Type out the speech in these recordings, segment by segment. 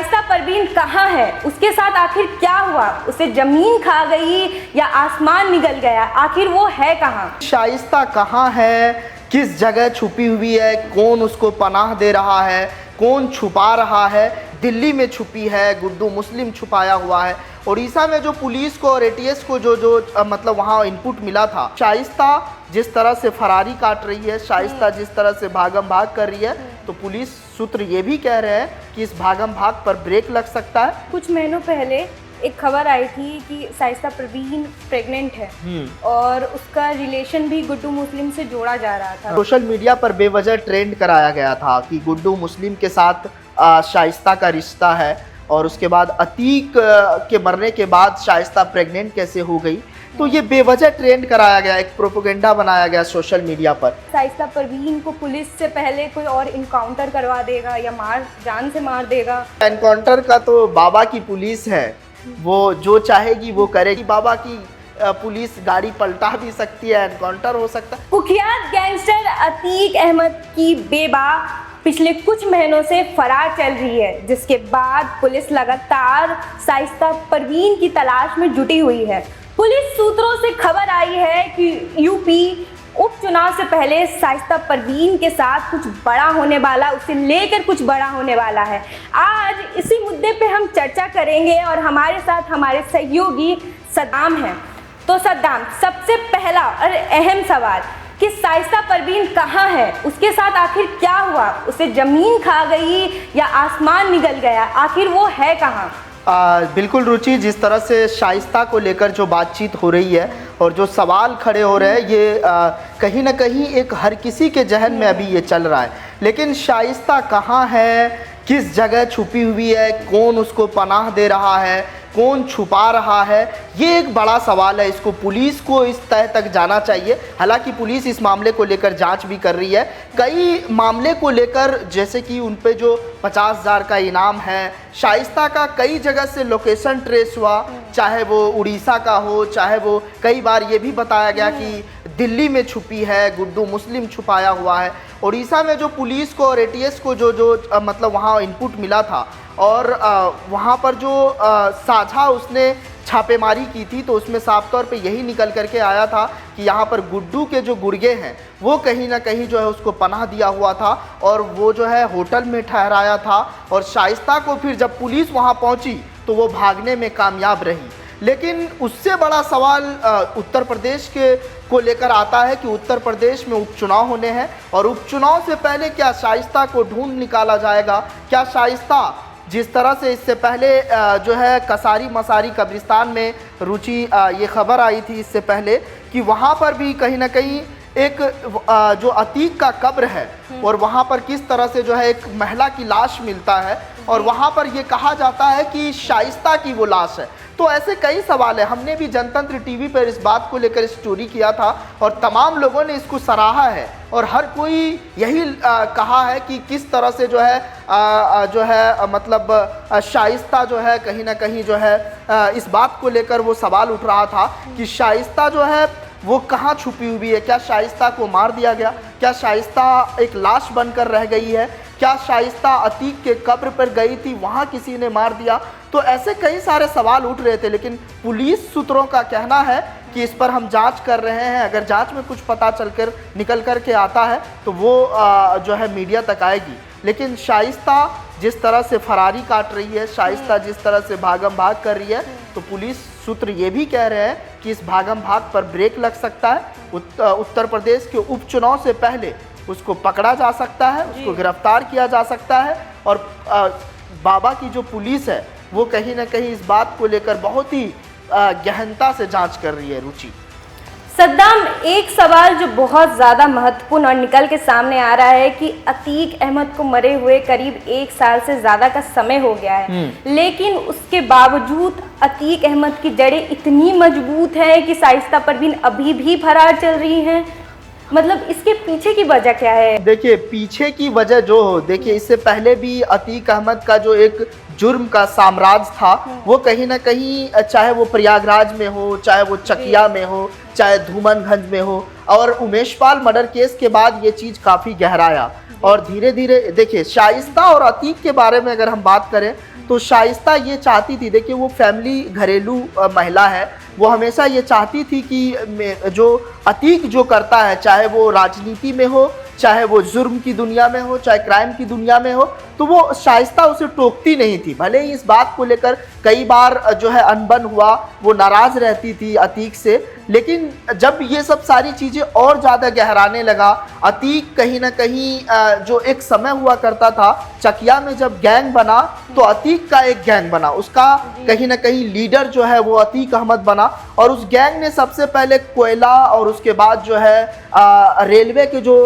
शाइस्ता परवीन कहाँ है, उसके साथ आखिर क्या हुआ, उसे जमीन खा गई या आसमान निगल गया, आखिर वो है कहाँ? शाइस्ता कहाँ है, किस जगह छुपी हुई है, कौन उसको पनाह दे रहा है, कौन छुपा रहा है? दिल्ली में छुपी है, गुड्डू मुस्लिम छुपाया हुआ है। उड़ीसा में जो पुलिस को और एटीएस को जो मतलब वहाँ इनपुट मिला था, शाइस्ता जिस तरह से फरारी काट रही है, शाइस्ता जिस तरह से भागम भाग कर रही है, तो पुलिस सूत्र ये भी कह रहे हैं कि इस भागम भाग पर ब्रेक लग सकता है। कुछ महीनों पहले एक खबर आई थी कि शाइस्ता परवीन प्रेग्नेंट है और उसका रिलेशन भी गुड्डू मुस्लिम से जोड़ा जा रहा था। सोशल मीडिया पर बेवजह ट्रेंड कराया गया था कि गुड्डू मुस्लिम के साथ शाइस्ता का रिश्ता है, और उसके बाद अतीक के मरने के बाद शाइस्ता प्रेग्नेंट कैसे हो गई, तो ये बेवजह ट्रेंड कराया गया, एक प्रोपेगेंडा बनाया गया सोशल मीडिया पर। शाइस्ता परवीन को पुलिस से पहले कोई और इनकाउंटर करवा देगा या जान से मार देगा। एनकाउंटर का तो बाबा की पुलिस है, वो जो चाहेगी वो करेगी। बाबा की पुलिस गाड़ी पलटा भी सकती है, एनकाउंटर हो सकता है। कुख्यात गैंगस्टर अतीक अहमद की बेबा पिछले कुछ महीनों से फरार चल रही है, जिसके बाद पुलिस लगातार शाइस्ता परवीन की तलाश में जुटी हुई है। पुलिस सूत्रों से खबर आई है कि यूपी उपचुनाव से पहले शाइस्ता परवीन के साथ कुछ बड़ा होने वाला, उसे लेकर कुछ बड़ा होने वाला है। आज इसी मुद्दे पे हम चर्चा करेंगे और हमारे साथ हमारे सहयोगी सद्दाम हैं। तो सद्दाम, सबसे पहला और अहम सवाल कि शाइस्ता परवीन कहाँ है, उसके साथ आखिर क्या हुआ, उसे जमीन खा गई या आसमान निगल गया, आखिर वो है कहाँ? बिल्कुल रुचि, जिस तरह से शाइस्ता को लेकर जो बातचीत हो रही है और जो सवाल खड़े हो रहे हैं, ये कहीं ना कहीं एक हर किसी के जहन में अभी ये चल रहा है। लेकिन शाइस्ता कहाँ है, किस जगह छुपी हुई है, कौन उसको पनाह दे रहा है, कौन छुपा रहा है, ये एक बड़ा सवाल है। इसको पुलिस को इस तह तक जाना चाहिए। हालांकि पुलिस इस मामले को लेकर जांच भी कर रही है। कई मामले को लेकर, जैसे कि उन पे जो 50,000 का इनाम है, शाइस्ता का कई जगह से लोकेशन ट्रेस हुआ, चाहे वो उड़ीसा का हो, चाहे वो कई बार ये भी बताया गया कि दिल्ली में छुपी है, गुड्डू मुस्लिम छुपाया हुआ है। उड़ीसा में जो पुलिस को और एटीएस को जो मतलब वहाँ इनपुट मिला था, और वहाँ पर जो साझा उसने छापेमारी की थी, तो उसमें साफ तौर पे यही निकल करके आया था कि यहाँ पर गुड्डू के जो गुर्गे हैं वो कहीं ना कहीं जो है उसको पनाह दिया हुआ था, और वो जो है होटल में ठहराया था। और शाइस्ता को फिर जब पुलिस वहाँ पहुँची तो वो भागने में कामयाब रही। लेकिन उससे बड़ा सवाल उत्तर प्रदेश को लेकर आता है कि उत्तर प्रदेश में उपचुनाव होने हैं, और उपचुनाव से पहले क्या शाइस्ता को ढूंढ निकाला जाएगा? क्या शाइस्ता, जिस तरह से इससे पहले जो है कसारी मसारी कब्रिस्तान में रुचि, ये खबर आई थी इससे पहले कि वहाँ पर भी कहीं ना कहीं एक जो अतीक का कब्र है, और वहाँ पर किस तरह से जो है एक महिला की लाश मिलता है, और वहाँ पर ये कहा जाता है कि शाइस्ता की वो लाश है। तो ऐसे कई सवाल है। हमने भी जनतंत्र टीवी पर इस बात को लेकर स्टोरी किया था, और तमाम लोगों ने इसको सराहा है, और हर कोई यही कहा है कि किस तरह से जो है मतलब शाइस्ता जो है कहीं ना कहीं जो है इस बात को लेकर वो सवाल उठ रहा था कि शाइस्ता जो है वो कहाँ छुपी हुई है। क्या शाइस्ता को मार दिया गया? क्या शाइस्ता एक लाश बनकर रह गई है? क्या शाइस्ता अतीक के कब्र पर गई थी, वहाँ किसी ने मार दिया? तो ऐसे कई सारे सवाल उठ रहे थे। लेकिन पुलिस सूत्रों का कहना है कि इस पर हम जांच कर रहे हैं, अगर जांच में कुछ पता निकल कर के आता है तो वो जो है मीडिया तक आएगी। लेकिन शाइस्ता जिस तरह से फरारी काट रही है, शाइस्ता जिस तरह से भागम भाग कर रही है, तो पुलिस सूत्र ये भी कह रहे हैं कि इस भागम भाग पर ब्रेक लग सकता है। उत्तर प्रदेश के उपचुनाव से पहले उसको पकड़ा जा सकता है, उसको गिरफ्तार किया जा सकता है, और बाबा की जो पुलिस है वो कहीं ना कहीं इस बात को लेकर बहुत ही गहनता से जांच कर रही है। रुचि, सद्दाम, एक सवाल जो बहुत ज़्यादा महत्वपूर्ण और निकल के सामने आ रहा है कि अतीक अहमद को मरे हुए करीब 1 साल से ज़्यादा का समय हो गया है, लेकिन उसके बावजूद अतीक अहमद की जड़ें इतनी मजबूत हैं कि शाइस्ता परवीन अभी भी फरार चल रही हैं। मतलब इसके पीछे की वजह क्या है? देखिए, पीछे की वजह जो हो, देखिए इससे पहले भी अतीक अहमद का जो एक जुर्म का साम्राज्य था, वो कहीं ना कहीं, चाहे वो प्रयागराज में हो, चाहे वो चकिया में हो, चाहे धूमनगंज में हो, और उमेशपाल मर्डर केस के बाद ये चीज़ काफ़ी गहराया। और धीरे धीरे देखिए, शाइस्ता और अतीक के बारे में अगर हम बात करें तो शाइस्ता ये चाहती थी, देखिए वो फैमिली घरेलू महिला है, वो हमेशा ये चाहती थी कि जो अतीक जो करता है, चाहे वो राजनीति में हो, चाहे वो जुर्म की दुनिया में हो, चाहे क्राइम की दुनिया में हो, तो वो शाइस्ता उसे टोकती नहीं थी। भले ही इस बात को लेकर कई बार जो है अनबन हुआ, वो नाराज़ रहती थी अतीक से, लेकिन जब ये सब सारी चीज़ें और ज़्यादा गहराने लगा, अतीक कहीं ना कहीं जो एक समय हुआ करता था चकिया में जब गैंग बना, तो अतीक का एक गैंग बना, उसका कहीं ना कहीं लीडर जो है वो अतीक अहमद बना। और उस गैंग ने सबसे पहले कोयला और उसके बाद जो है रेलवे के जो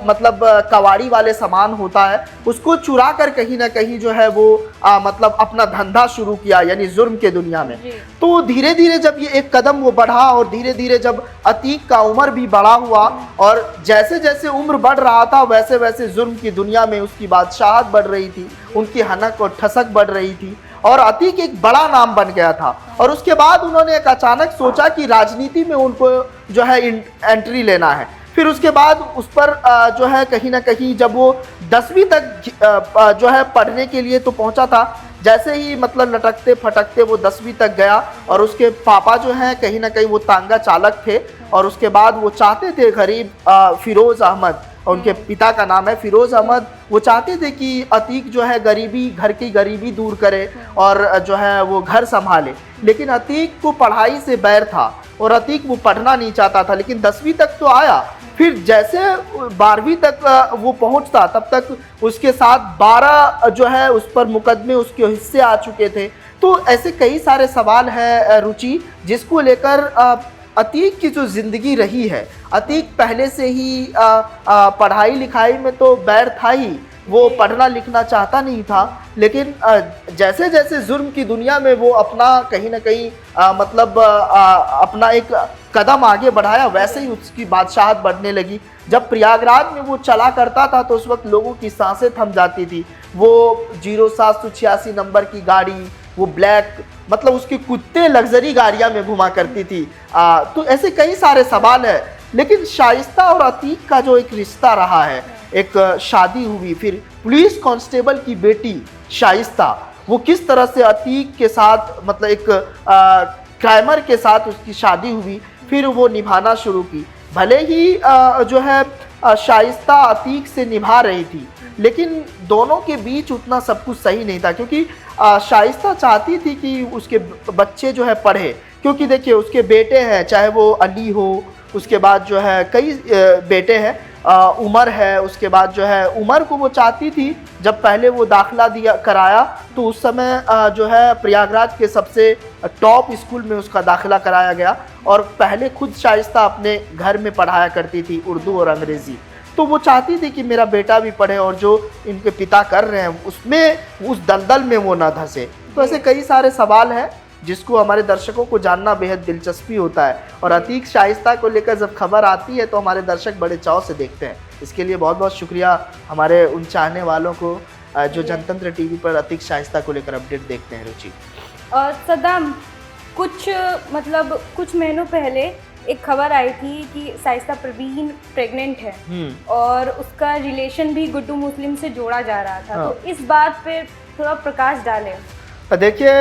मतलब कवाड़ी वाले सामान होता है उसको चुरा कर कहीं ना कहीं जो है वो मतलब अपना धंधा शुरू किया, यानी जुर्म के दुनिया में। तो धीरे धीरे जब ये एक कदम वो बढ़ा और धीरे धीरे जब अतीक का उम्र भी बड़ा हुआ और जैसे जैसे उम्र बढ़ रहा था वैसे वैसे जुर्म की दुनिया में उसकी बादशाहत बढ़ रही थी, उनकी हनक और ठसक बढ़ रही थी और अतीक एक बड़ा नाम बन गया था। और उसके बाद उन्होंने एक अचानक सोचा कि राजनीति में उनको जो है एंट्री लेना है। फिर उसके बाद उस पर जो है कहीं ना कहीं जब वो 10वीं तक जो है पढ़ने के लिए तो पहुंचा था, जैसे ही मतलब लटकते फटकते वो 10वीं तक गया और उसके पापा जो हैं कहीं ना कहीं वो तांगा चालक थे और उसके बाद वो चाहते थे गरीब फिरोज़ अहमद, उनके पिता का नाम है फिरोज़ अहमद, वो चाहते थे कि अतीक जो है गरीबी, घर की गरीबी दूर करे और जो है वो घर संभाले। लेकिन अतीक को पढ़ाई से बैर था और अतीक वो पढ़ना नहीं चाहता था, लेकिन 10वीं तक तो आया। फिर जैसे 12वीं तक वो पहुंचता तब तक उसके साथ 12 जो है उस पर मुकदमे उसके हिस्से आ चुके थे। तो ऐसे कई सारे सवाल है रुचि, जिसको लेकर अतीक की जो ज़िंदगी रही है, अतीक पहले से ही पढ़ाई लिखाई में तो बैर था ही, वो पढ़ना लिखना चाहता नहीं था, लेकिन जैसे जैसे जुर्म की दुनिया में वो अपना कहीं ना कहीं मतलब अपना एक कदम आगे बढ़ाया, वैसे ही उसकी बादशाहत बढ़ने लगी। जब प्रयागराज में वो चला करता था तो उस वक्त लोगों की सांसें थम जाती थी। वो 0786 नंबर की गाड़ी, वो ब्लैक, मतलब उसके कुत्ते लग्जरी गाड़ियाँ में घुमा करती थी। तो ऐसे कई सारे सवाल है। लेकिन शाइस्ता और अतीक का जो एक रिश्ता रहा है, एक शादी हुई, फिर पुलिस कांस्टेबल की बेटी शाइस्ता वो किस तरह से अतीक के साथ मतलब एक क्राइमर के साथ उसकी शादी हुई, फिर वो निभाना शुरू की। भले ही जो है शाइस्ता अतीक से निभा रही थी, लेकिन दोनों के बीच उतना सब कुछ सही नहीं था, क्योंकि शाइस्ता चाहती थी कि उसके बच्चे जो है पढ़े, क्योंकि देखिए उसके बेटे हैं, चाहे वो अली हो, उसके बाद जो है कई बेटे हैं, उमर है, उसके बाद जो है उमर को वो चाहती थी, जब पहले वो दाखिला दिया कराया तो उस समय जो है प्रयागराज के सबसे टॉप स्कूल में उसका दाखिला कराया गया और पहले खुद शाइस्ता अपने घर में पढ़ाया करती थी उर्दू और अंग्रेज़ी। तो वो चाहती थी कि मेरा बेटा भी पढ़े और जो इनके पिता कर रहे हैं उसमें, उस दलदल में वो ना धंसे। तो ऐसे कई सारे सवाल हैं जिसको हमारे दर्शकों को जानना बेहद दिलचस्पी होता है और अतीक शाइस्ता को लेकर जब खबर आती है तो हमारे दर्शक बड़े चाव से देखते हैं। इसके लिए बहुत बहुत शुक्रिया हमारे उन चाहने वालों को जो जनतंत्र टीवी पर अतीक शाइस्ता को लेकर अपडेट देखते हैं। रुचि, और सद्दाम, कुछ महीनों पहले एक खबर आई थी कि शाइस्ता परवीन प्रेग्नेंट है और उसका रिलेशन भी गुड्डू मुस्लिम से जोड़ा जा रहा था। तो इस बात पे थोड़ा प्रकाश डालें। देखिए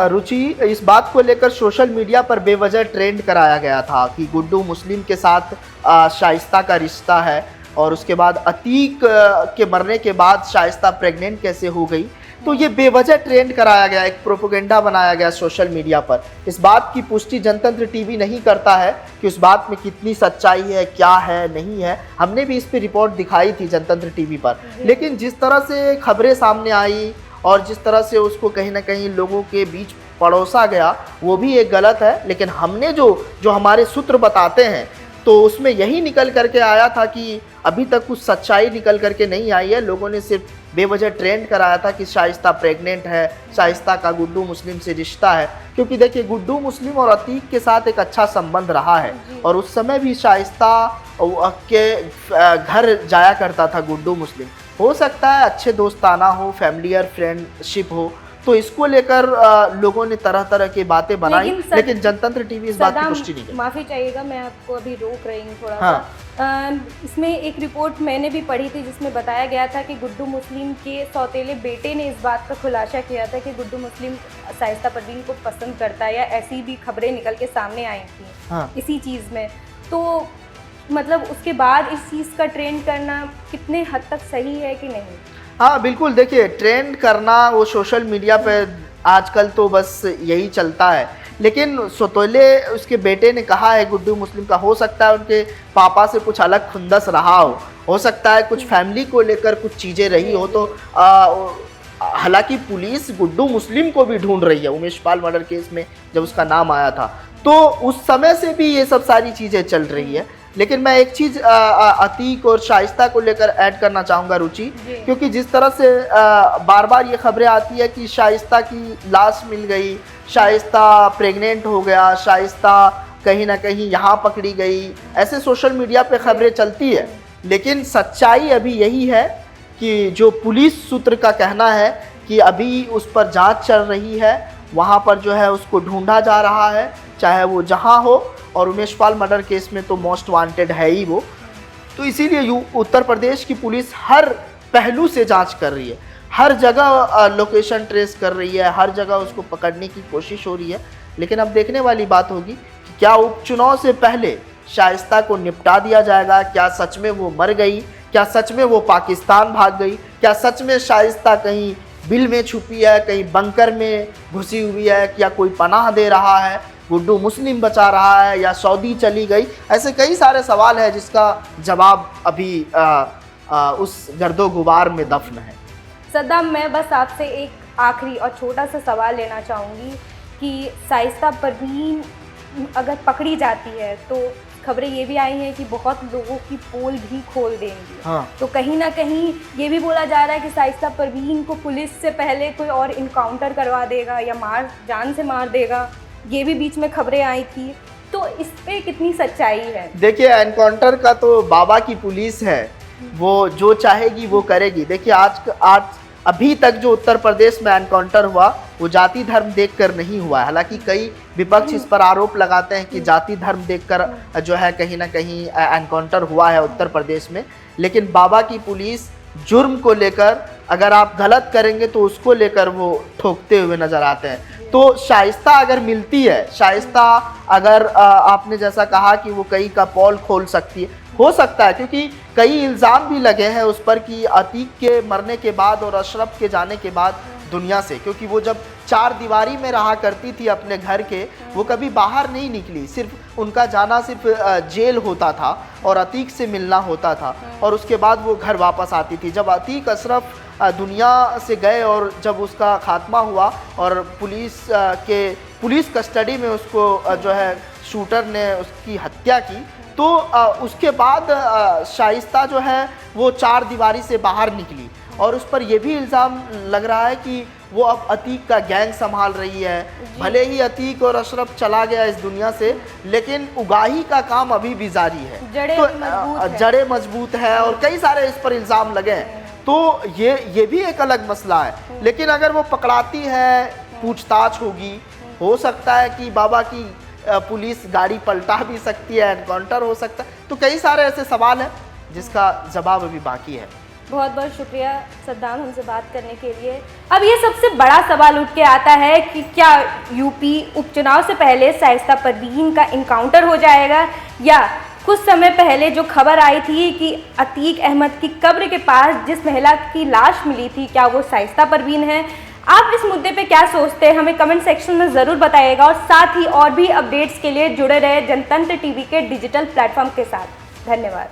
रुचि, इस बात को लेकर सोशल मीडिया पर बेवजह ट्रेंड कराया गया था कि गुड्डू मुस्लिम के साथ शाइस्ता का रिश्ता है और उसके बाद अतीक के मरने के बाद शाइस्ता प्रेग्नेंट कैसे हो गई। तो ये बेवजह ट्रेंड कराया गया, एक प्रोपेगेंडा बनाया गया सोशल मीडिया पर। इस बात की पुष्टि जनतंत्र टीवी नहीं करता है कि उस बात में कितनी सच्चाई है, क्या है, नहीं है। हमने भी इस पर रिपोर्ट दिखाई थी जनतंत्र टीवी पर, लेकिन जिस तरह से खबरें सामने आई और जिस तरह से उसको कहीं ना कहीं लोगों के बीच परोसा गया, वो भी एक गलत है। लेकिन हमने जो हमारे सूत्र बताते हैं तो उसमें यही निकल करके आया था कि अभी तक कुछ सच्चाई निकल करके नहीं आई है। लोगों ने सिर्फ बेवजह ट्रेंड कराया था कि शाइस्ता प्रेग्नेंट है, शाइस्ता का गुड्डू मुस्लिम से रिश्ता है, क्योंकि देखिए गुड्डू मुस्लिम और अतीक के साथ एक अच्छा संबंध रहा है और उस समय भी शाइस्ता के घर जाया करता था गुड्डू मुस्लिम। हो सकता है अच्छे दोस्ताना हो, फैमिलियर फ्रेंडशिप हो, तो इसको लेकर लोगों ने तरह तरह की बातें बनाई, लेकिन जनतंत्र टीवी इस बात की पुष्टि नहीं की। माफ़ी चाहिएगा, मैं आपको अभी रोक रही हूँ थोड़ा हाँ। सा। इसमें एक रिपोर्ट मैंने भी पढ़ी थी जिसमें बताया गया था कि गुड्डू मुस्लिम के सौतेले बेटे ने इस बात का खुलासा किया था कि गुड्डू मुस्लिम शाइस्ता परवीन को पसंद करता है, या ऐसी भी खबरें निकल के सामने आई थी। हाँ। इसी चीज़ में तो मतलब उसके बाद इस चीज़ का ट्रेंड करना कितने हद तक सही है कि नहीं? हाँ बिल्कुल, देखिए ट्रेंड करना वो सोशल मीडिया पे आजकल तो बस यही चलता है, लेकिन सौतेले उसके बेटे ने कहा है गुड्डू मुस्लिम का, हो सकता है उनके पापा से कुछ अलग खुंदस रहा हो सकता है कुछ फैमिली को लेकर कुछ चीज़ें रही हो। तो हालांकि पुलिस गुड्डू मुस्लिम को भी ढूंढ रही है। उमेश पाल मर्डर केस में जब उसका नाम आया था तो उस समय से भी ये सब सारी चीज़ें चल रही है। लेकिन मैं एक चीज़ अतीक और शाइस्ता को लेकर ऐड करना चाहूँगा रुचि, क्योंकि जिस तरह से बार बार ये खबरें आती है कि शाइस्ता की लाश मिल गई, शाइस्ता प्रेग्नेंट हो गया, शाइस्ता कहीं ना कहीं यहाँ पकड़ी गई, ऐसे सोशल मीडिया पे खबरें चलती है। लेकिन सच्चाई अभी यही है कि जो पुलिस सूत्र का कहना है कि अभी उस पर जांच चल रही है, वहाँ पर जो है उसको ढूंढा जा रहा है, चाहे वो जहाँ हो, और उमेश पाल मर्डर केस में तो मोस्ट वांटेड है ही वो। तो इसीलिए उत्तर प्रदेश की पुलिस हर पहलू से जांच कर रही है, हर जगह लोकेशन ट्रेस कर रही है, हर जगह उसको पकड़ने की कोशिश हो रही है। लेकिन अब देखने वाली बात होगी कि क्या उपचुनाव से पहले शाइस्ता को निपटा दिया जाएगा, क्या सच में वो मर गई, क्या सच में वो पाकिस्तान भाग गई, क्या सच में शाइस्ता कहीं बिल में छुपी है, कहीं बंकर में घुसी हुई है, क्या कोई पनाह दे रहा है, गुड्डू मुस्लिम बचा रहा है, या सऊदी चली गई। ऐसे कई सारे सवाल है जिसका जवाब अभी उस गर्दो गुबार में दफन है। सद्दाम, मैं बस आपसे एक आखिरी और छोटा सा सवाल लेना चाहूँगी कि शाइस्ता परवीन अगर पकड़ी जाती है तो खबरें ये भी आई हैं कि बहुत लोगों की पोल भी खोल देंगी। हाँ। तो कहीं ना कहीं ये भी बोला जा रहा है कि शाइस्ता परवीन को पुलिस से पहले कोई और इनकाउंटर करवा देगा या जान से मार देगा, ये भी बीच में खबरें आई थी। तो इस पे कितनी सच्चाई है? देखिए, एनकाउंटर का तो बाबा की पुलिस है, वो जो चाहेगी वो करेगी। देखिए आज अभी तक जो उत्तर प्रदेश में एनकाउंटर हुआ वो जाति धर्म देखकर नहीं हुआ है। हालांकि कई विपक्ष इस पर आरोप लगाते हैं कि जाति धर्म देखकर जो है कहीं ना कहीं एनकाउंटर हुआ है उत्तर प्रदेश में। लेकिन बाबा की पुलिस जुर्म को लेकर अगर आप गलत करेंगे तो उसको लेकर वो ठोकते हुए नजर आते हैं। तो शाइस्ता अगर मिलती है, शाइस्ता अगर आपने जैसा कहा कि वो कई का पोल खोल सकती है, हो सकता है, क्योंकि कई इल्ज़ाम भी लगे हैं उस पर कि अतीक के मरने के बाद और अशरफ के जाने के बाद दुनिया से, क्योंकि वो जब चार दीवारी में रहा करती थी अपने घर के, वो कभी बाहर नहीं निकली, सिर्फ उनका जाना सिर्फ जेल होता था और अतीक से मिलना होता था, और उसके बाद वो घर वापस आती थी। जब अतीक अशरफ दुनिया से गए और जब उसका खात्मा हुआ और पुलिस कस्टडी में उसको जो है शूटर ने उसकी हत्या की, तो उसके बाद शाइस्ता जो है वो चार दीवारी से बाहर निकली, और उस पर यह भी इल्ज़ाम लग रहा है कि वो अब अतीक का गैंग संभाल रही है। भले ही अतीक और अशरफ चला गया इस दुनिया से, लेकिन उगाही का काम अभी भी जारी है, तो जड़ें मजबूत है और कई सारे इस पर इल्ज़ाम लगे हैं। तो ये भी एक अलग मसला है। लेकिन अगर वो पकड़ाती है, पूछताछ होगी, हो सकता है कि बाबा की पुलिस गाड़ी पलटा भी सकती है, एनकाउंटर हो सकता है। तो कई सारे ऐसे सवाल हैं जिसका जवाब अभी बाकी है। बहुत बहुत शुक्रिया सद्दाम हमसे बात करने के लिए। अब ये सबसे बड़ा सवाल उठ के आता है कि क्या यूपी उपचुनाव से पहले शाइस्ता परवीन का इनकाउंटर हो जाएगा, या कुछ समय पहले जो खबर आई थी कि अतीक अहमद की कब्र के पास जिस महिला की लाश मिली थी, क्या वो शाइस्ता परवीन है? आप इस मुद्दे पे क्या सोचते हैं, हमें कमेंट सेक्शन में ज़रूर बताइएगा, और साथ ही और भी अपडेट्स के लिए जुड़े रहे जनतंत्र टीवी के डिजिटल प्लेटफॉर्म के साथ। धन्यवाद।